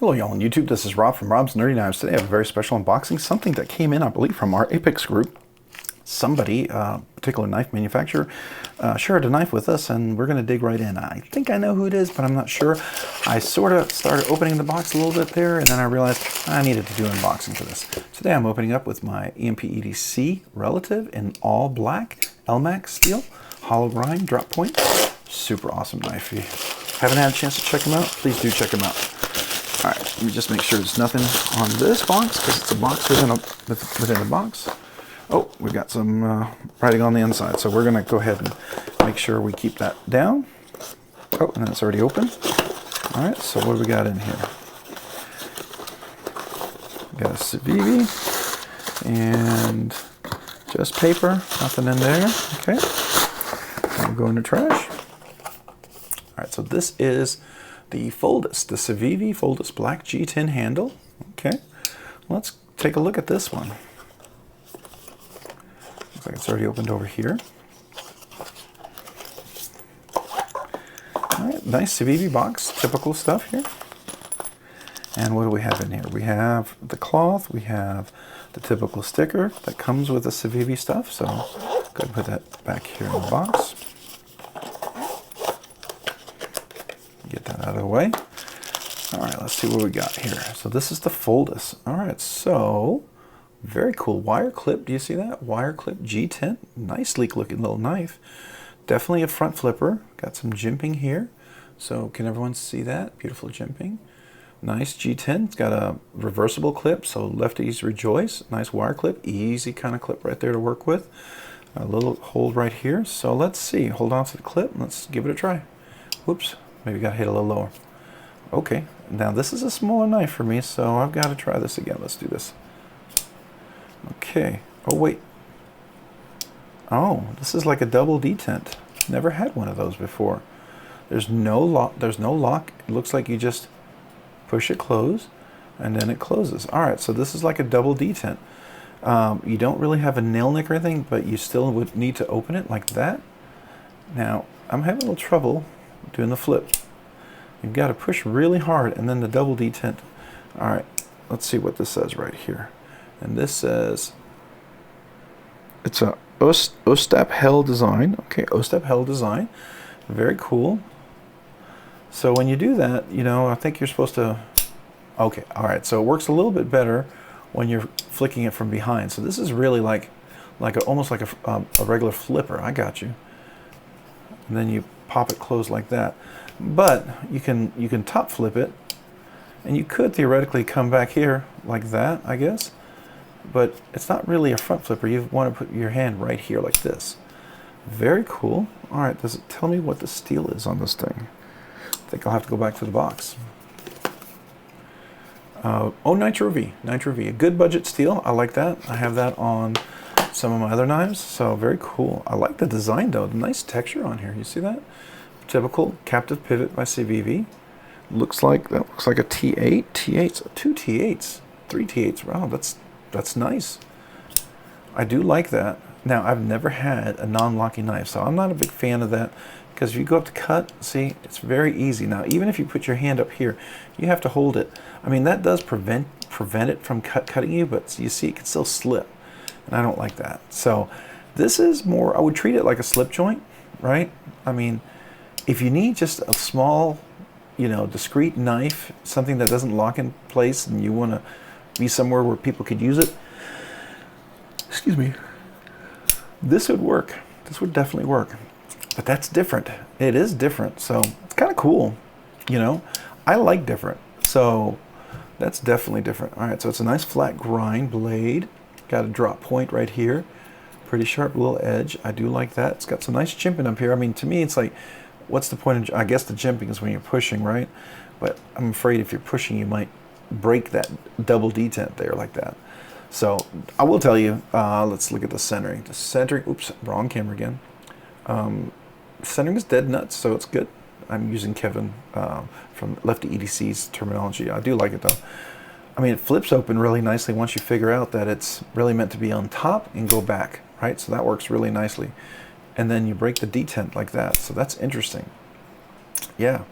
Hello y'all on YouTube, this is Rob from Rob's Nerdy Knives. Today I have a very special unboxing, something that came in, I believe, from our Apex group. Somebody, particular knife manufacturer, shared a knife with us, and we're going to dig right in. I think I know who it is, but I'm not sure. I sort of started opening the box a little bit there, and then I realized I needed to do an unboxing for this. Today I'm opening up with my EMP EDC relative in all black, LMAX steel, hollow grind, drop point. Super awesome knife. If you haven't had a chance to check them out, please do check them out. All right, let me just make sure there's nothing on this box, because it's a box within a box. Oh, we've got some writing on the inside, so we're going to go ahead and make sure we keep that down. Oh, and it's already open. All right, so what do we got in here? We got a Civivi and just paper, nothing in there. Okay, I'll go in the trash. All right, so this is the Foldis, the Civivi Foldis Black G10 handle. Okay, let's take a look at this one. Looks like it's already opened over here. All right, nice Civivi box, typical stuff here. And what do we have in here? We have the cloth, we have the typical sticker that comes with the Civivi stuff. So go ahead and put that back here in the box. Get that out of the way. All right, let's see what we got here. So this is the Foldis. All right, so very cool wire clip. Do you see that? Wire clip G10. Nice sleek looking little knife. Definitely a front flipper. Got some jimping here. So can everyone see that? Beautiful jimping. Nice G10. It's got a reversible clip, so lefties rejoice. Nice wire clip. Easy kind of clip right there to work with. A little hold right here. So let's see. Hold on to the clip. Let's give it a try. Whoops. Maybe got to hit a little lower. Okay, now this is a smaller knife for me, so I've got to try this again. Let's do this. Okay. Oh, wait. Oh, this is like a double detent. Never had one of those before. There's no lock. There's no lock. It looks like you just push it close, and then it closes. All right, so this is like a double detent. You don't really have a nail nick or anything, but you still would need to open it like that. Now, I'm having a little trouble doing the flip. You've got to push really hard, and then the double detent. All right, let's see what this says right here. And this says it's a Ostap Hell design. Okay, Ostap Hell design. Very cool. So when you do that, you know, I think you're supposed to. Okay, all right. So it works a little bit better when you're flicking it from behind. So this is really almost like a regular flipper. I got you. And then you pop it closed like that. But you can top flip it, and you could theoretically come back here like that, I guess. But it's not really a front flipper. You want to put your hand right here like this. Very cool. All right, does it tell me what the steel is on this thing? I think I'll have to go back to the box. Oh, Nitro-V. Nitro-V, a good budget steel. I like that. I have that on some of my other knives, so very cool. I like the design though. Nice texture on here. You see that? Typical captive pivot by Civivi. Looks like a T8. T8s, 2 T8s, 3 T8s. Wow, that's nice. I do like that. Now, I've never had a non-locking knife, so I'm not a big fan of that, because if you go up to cut, see, it's very easy. Now, even if you put your hand up here, you have to hold it. I mean, that does prevent it from cutting you, but you see, it can still slip, and I don't like that. So this is more, I would treat it like a slip joint, right? I mean, if you need just a small, you know, discreet knife, something that doesn't lock in place, and you want to be somewhere where people could use it, excuse me, this would work. This would definitely work. But that's different. It is different. So it's kind of cool. You know, I like different. So that's definitely different. All right, so it's a nice flat grind blade. Got a drop point right here. Pretty sharp little edge. I do like that. It's got some nice jimping up here. I mean, to me, it's like, what's the point of, I guess the jimping is when you're pushing, right? But I'm afraid if you're pushing, you might break that double detent there like that. So I will tell you, let's look at the centering. The centering, oops, wrong camera again. Centering is dead nuts, so it's good. I'm using Kevin from Lefty EDC's terminology. I do like it though. I mean, it flips open really nicely once you figure out that it's really meant to be on top and go back, right? So that works really nicely. And then you break the detent like that. So that's interesting. Yeah,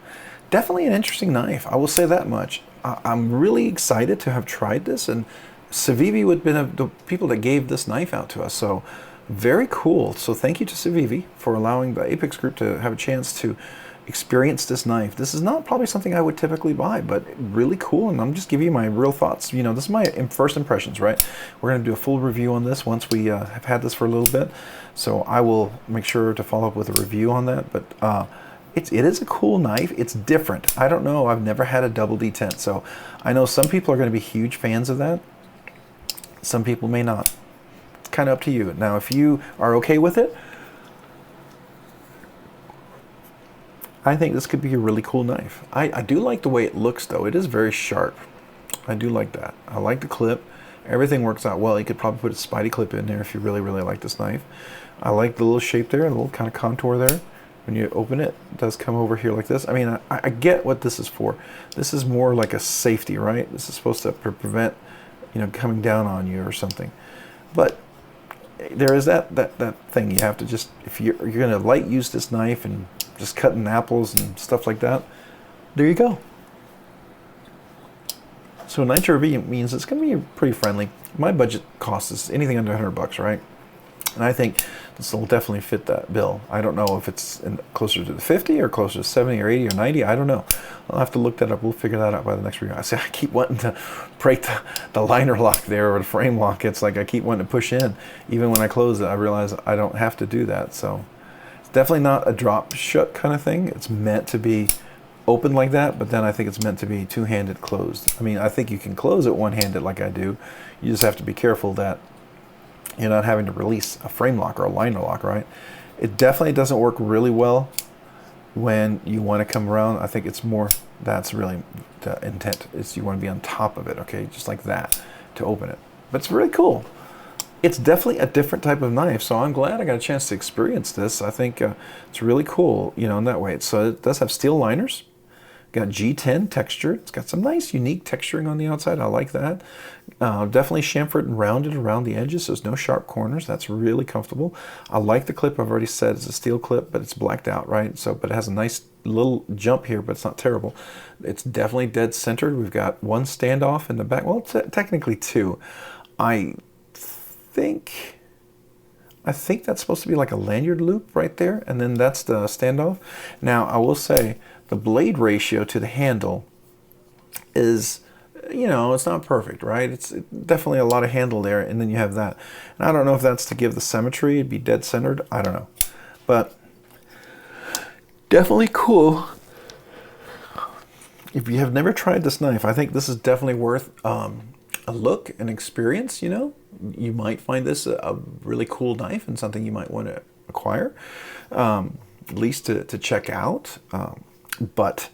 definitely an interesting knife. I will say that much. I'm really excited to have tried this, and Civivi would have been the people that gave this knife out to us. So very cool. So thank you to Civivi for allowing the Apex group to have a chance to experience this knife. This is not probably something I would typically buy, but really cool, and I'm just giving you my real thoughts. You know, this is my first impressions, right? We're going to do a full review on this once we have had this for a little bit, so I will make sure to follow up with a review on that. But it is a cool knife. It's different. I don't know. I've never had a double detent, so I know some people are going to be huge fans of that. Some people may not. It's kind of up to you. Now, if you are okay with it, I think this could be a really cool knife. I do like the way it looks, though. It is very sharp. I do like that. I like the clip. Everything works out well. You could probably put a Spidey clip in there if you really, really like this knife. I like the little shape there, a little kind of contour there. When you open it, it does come over here like this. I mean, I get what this is for. This is more like a safety, right? This is supposed to prevent, you know, coming down on you or something. But there is that thing. You have to just, if you're going to light use this knife and just cutting apples and stuff like that, there you go. So Nitro-V means it's going to be pretty friendly. My budget cost is anything under $100, right? And I think this will definitely fit that bill. I don't know if it's closer to the 50 or closer to 70 or 80 or 90. I don't know. I'll have to look that up. We'll figure that out by the next review. I keep wanting to break the liner lock there or the frame lock. It's like I keep wanting to push in. Even when I close it, I realize I don't have to do that. So it's definitely not a drop shut kind of thing. It's meant to be open like that, but then I think it's meant to be two-handed closed. I mean, I think you can close it one-handed like I do. You just have to be careful that you're not having to release a frame lock or a liner lock, right? It definitely doesn't work really well when you want to come around. I think it's more, that's really the intent, is you want to be on top of it, okay? Just like that to open it. But it's really cool. It's definitely a different type of knife, so I'm glad I got a chance to experience this. I think it's really cool, you know, in that way. So it does have steel liners. Got G10 texture. It's got some nice unique texturing on the outside. I like that. Definitely chamfered and rounded around the edges, so there's no sharp corners. That's really comfortable. I like the clip. I've already said it's a steel clip, but it's blacked out, right? So, but it has a nice little jump here, but it's not terrible. It's definitely dead centered. We've got one standoff in the back. Well, technically two. I think that's supposed to be like a lanyard loop right there, and then that's the standoff. Now, I will say, the blade ratio to the handle is, you know, it's not perfect, right? It's definitely a lot of handle there, and then you have that. And I don't know if that's to give the symmetry, it'd be dead centered, I don't know. But definitely cool. If you have never tried this knife, I think this is definitely worth a look and experience, you know. You might find this a really cool knife and something you might want to acquire, at least to check out. But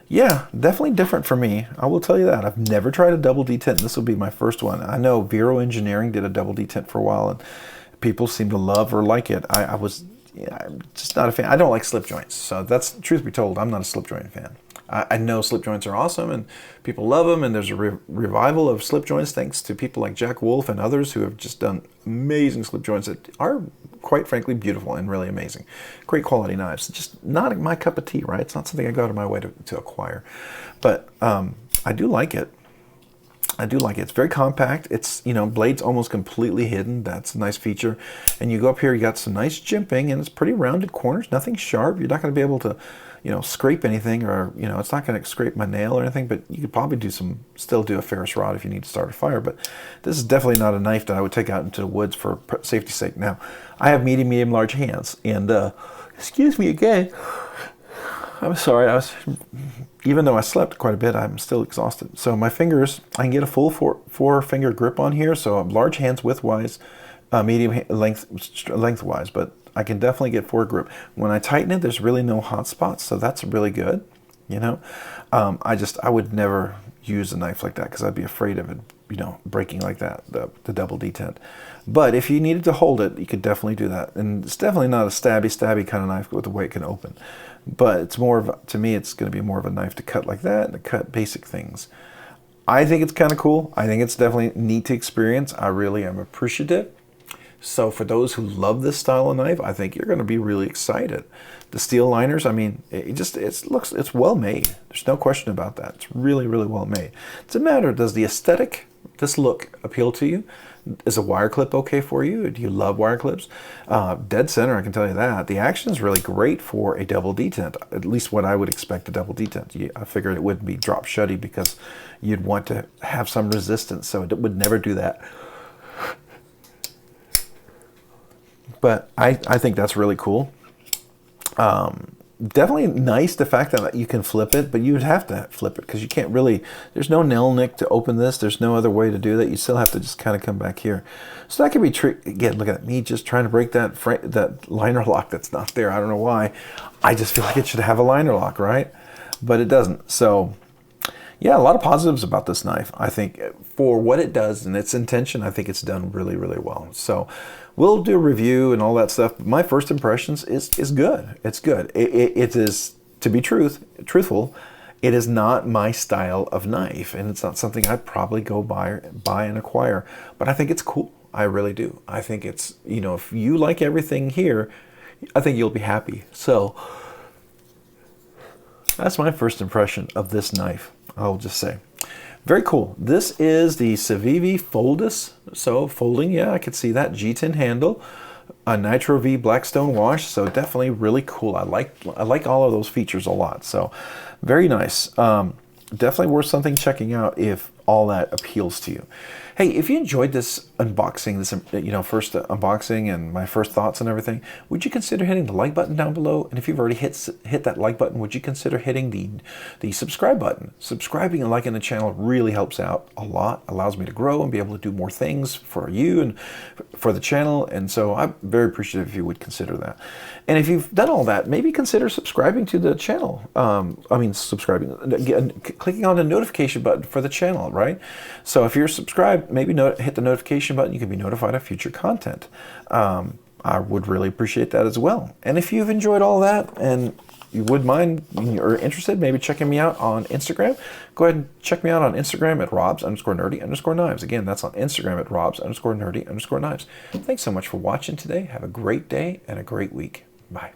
yeah, definitely different for me. I will tell you that. I've never tried a double detent. This will be my first one. I know Vero Engineering did a double detent for a while, and people seem to love or like it. I'm just not a fan. I don't like slip joints. So that's, truth be told, I'm not a slip joint fan. I know slip joints are awesome and people love them, and there's a revival of slip joints thanks to people like Jack Wolf and others who have just done amazing slip joints that are, quite frankly, beautiful and really amazing. Great quality knives. Just not my cup of tea, right? It's not something I go out of my way to acquire. But I do like it. I do like it. It's very compact. It's, you know, blade's almost completely hidden. That's a nice feature. And you go up here, you got some nice jimping, and it's pretty rounded corners, nothing sharp. You're not going to be able to, you know, scrape anything, or, you know, it's not going to scrape my nail or anything, but you could probably still do a ferrous rod if you need to start a fire. But this is definitely not a knife that I would take out into the woods for safety's sake. Now, I have medium, large hands, and excuse me again. I'm sorry, even though I slept quite a bit, I'm still exhausted. So my fingers, I can get a full four finger grip on here, so large hands widthwise, medium lengthwise, but I can definitely get four grip. When I tighten it, there's really no hot spots, so that's really good, you know. I would never use a knife like that because I'd be afraid of it, you know, breaking like that, the double detent. But if you needed to hold it, you could definitely do that. And it's definitely not a stabby kind of knife with the way it can open. But it's more of, to me, it's going to be more of a knife to cut like that and to cut basic things. I think it's kind of cool. I think it's definitely neat to experience. I really am appreciative So for those who love this style of knife, I think you're going to be really excited. The steel liners, I mean, it's well made. There's no question about that. It's really, really well made. It's a matter, does the aesthetic, this look appeal to you? Is a wire clip okay for you? Do you love wire clips? Dead center, I can tell you that. The action is really great for a double detent, at least what I would expect a double detent. I figured it wouldn't be drop shutty because you'd want to have some resistance, so it would never do that. But I think that's really cool. Definitely nice the fact that you can flip it, but you would have to flip it because you can't really, there's no nail nick to open this. There's no other way to do that. You still have to just kind of come back here. So that could be tricky. Again, look at me just trying to break that liner lock that's not there. I don't know why. I just feel like it should have a liner lock, right? But it doesn't. So yeah, a lot of positives about this knife. I think for what it does and its intention, I think it's done really, really well. So we'll do a review and all that stuff. My first impressions is good. It's good. It is, to be truthful, it is not my style of knife, and it's not something I'd probably go buy and acquire. But I think it's cool. I really do. I think it's, you know, if you like everything here, I think you'll be happy. So that's my first impression of this knife, I'll just say. Very cool. This is the Civivi Foldis. So folding, yeah, I could see that. G10 handle, a Nitro-V Blackstone wash. So definitely really cool. I like all of those features a lot. So very nice. Definitely worth something checking out if all that appeals to you. Hey, if you enjoyed this unboxing, this first unboxing and my first thoughts and everything, would you consider hitting the like button down below? And if you've already hit that like button, would you consider hitting the subscribe button? Subscribing and liking the channel really helps out a lot, allows me to grow and be able to do more things for you and for the channel. And so I'm very appreciative if you would consider that. And if you've done all that, maybe consider subscribing to the channel. Clicking on the notification button for the channel, right? So if you're subscribed, maybe hit the notification button. You can be notified of future content. I would really appreciate that as well. And if you've enjoyed all that and you would mind or interested, maybe checking me out on Instagram, go ahead and check me out on Instagram at robs_nerdy_knives. Again, that's on Instagram at robs_nerdy_knives. Thanks so much for watching today. Have a great day and a great week. Bye.